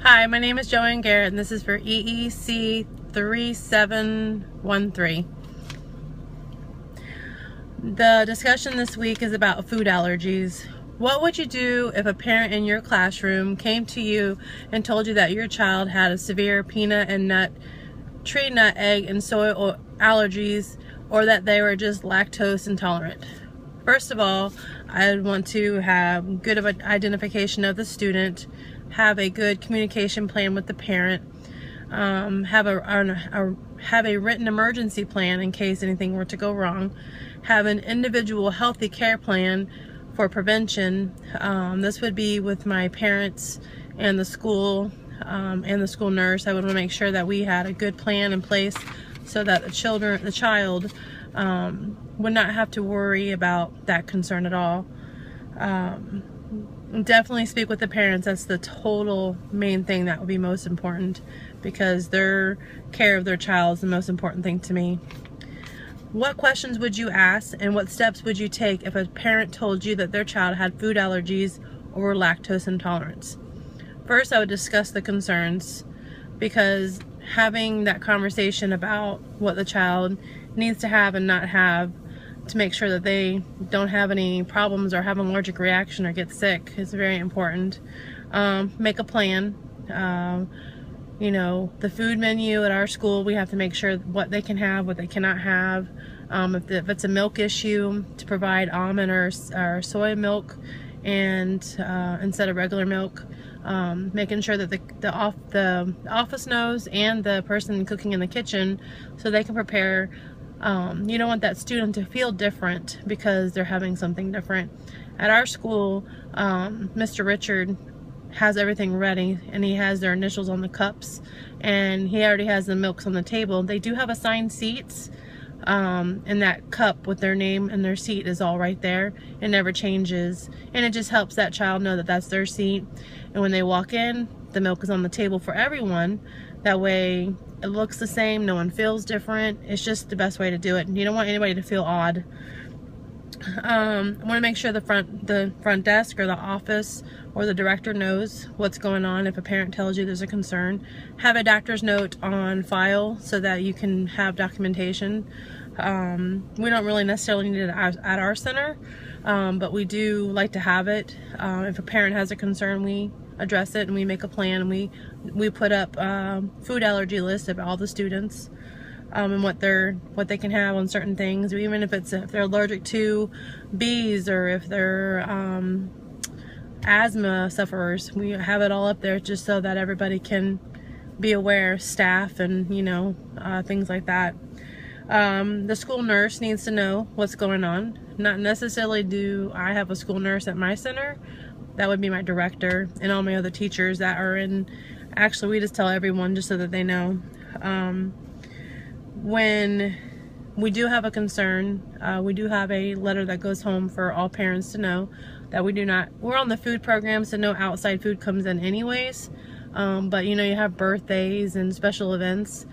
Hi, my name is Joanne Garrett, and this is for Eec3731. The discussion this week is about food allergies. What would you do if a parent in your classroom came to you and told you that your child had a severe peanut and nut, tree nut, egg, and soy allergies, or that they were just lactose intolerant? First of all, I want to have good identification of the student, have a good communication plan with the parent, have a written emergency plan in case anything were to go wrong, have an individual healthy care plan for prevention. This would be with my parents and the school nurse. I would want to make sure that we had a good plan in place so that the child would not have to worry about that concern at all. Definitely speak with the parents. That's the total main thing that would be most important, because their care of their child is the most important thing to me. What questions would you ask, and what steps would you take if a parent told you that their child had food allergies or lactose intolerance? First, I would discuss the concerns, because having that conversation about what the child needs to have and not have to make sure that they don't have any problems or have an allergic reaction or get sick is very important. Make a plan. The food menu at our school, we have to make sure what they can have, what they cannot have. If it's a milk issue, to provide almond or soy milk and instead of regular milk. Making sure that the office knows, and the person cooking in the kitchen, so they can prepare. You don't want that student to feel different because they're having something different. At our school, Mr. Richard has everything ready, and he has their initials on the cups, and he already has the milks on the table. They do have assigned seats, and that cup with their name and their seat is all right there. It never changes, and it just helps that child know that that's their seat. And when they walk in, the milk is on the table for everyone. That way it looks the same, no one feels different. It's just the best way to do it. You don't want anybody to feel odd. I want to make sure the front desk or the office or the director knows what's going on if a parent tells you there's a concern. Have a doctor's note on file so that you can have documentation. We don't really necessarily need it at our center, but we do like to have it. If a parent has a concern, we address it and we make a plan, and we put up food allergy lists of all the students, and what they can have on certain things, even if they're allergic to bees, or if they're asthma sufferers. We have it all up there just so that everybody can be aware, staff and things like that. The school nurse needs to know what's going on. Not necessarily do I have a school nurse at my center. That would be my director and all my other teachers that are in. Actually, we just tell everyone just so that they know. When we do have a concern, we do have a letter that goes home for all parents to know that we're on the food program, so no outside food comes in anyways. But you have birthdays and special events,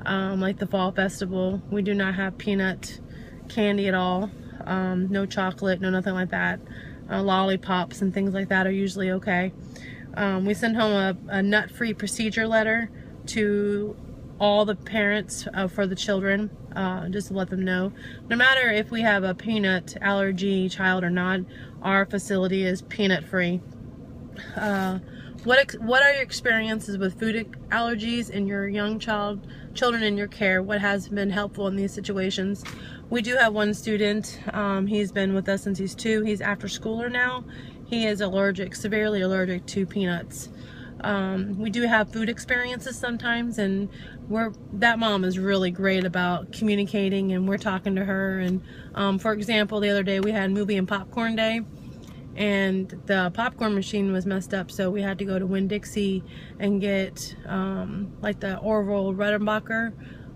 like the fall festival. We do not have peanut candy at all. No chocolate, no nothing like that. Lollipops and things like that are usually okay. We send home a nut-free procedure letter to all the parents for the children, just to let them know. No matter if we have a peanut allergy child or not, our facility is peanut-free. What are your experiences with food allergies in your young children in your care? What has been helpful in these situations? We do have one student. He's been with us since he's 2. He's after schooler now. He is severely allergic to peanuts. We do have food experiences sometimes, and that mom is really great about communicating, and we're talking to her. And for example, the other day we had movie and popcorn day, and the popcorn machine was messed up, so we had to go to Winn-Dixie and get like the Orville Redenbacher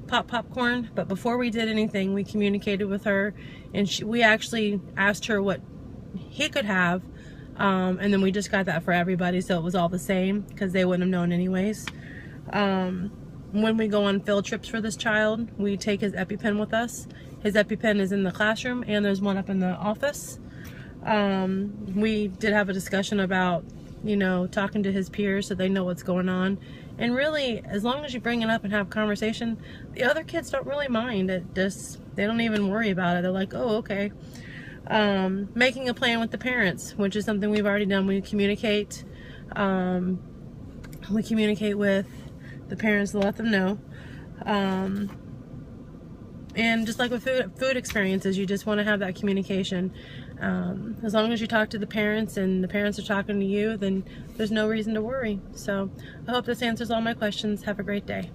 popcorn. But before we did anything, we communicated with her, and we actually asked her what he could have, and then we just got that for everybody, so it was all the same, because they wouldn't have known anyways. When we go on field trips for this child, we take his EpiPen with us. His EpiPen is in the classroom, and there's one up in the office. We did have a discussion about you know, talking to his peers so they know what's going on. And really, as long as you bring it up and have conversation, the other kids don't really mind. They don't even worry about it. They're like, oh, okay. Making a plan with the parents, which is something we've already done. We communicate with the parents to let them know. And just like with food experiences, you just want to have that communication. As long as you talk to the parents and the parents are talking to you, then there's no reason to worry. So I hope this answers all my questions. Have a great day.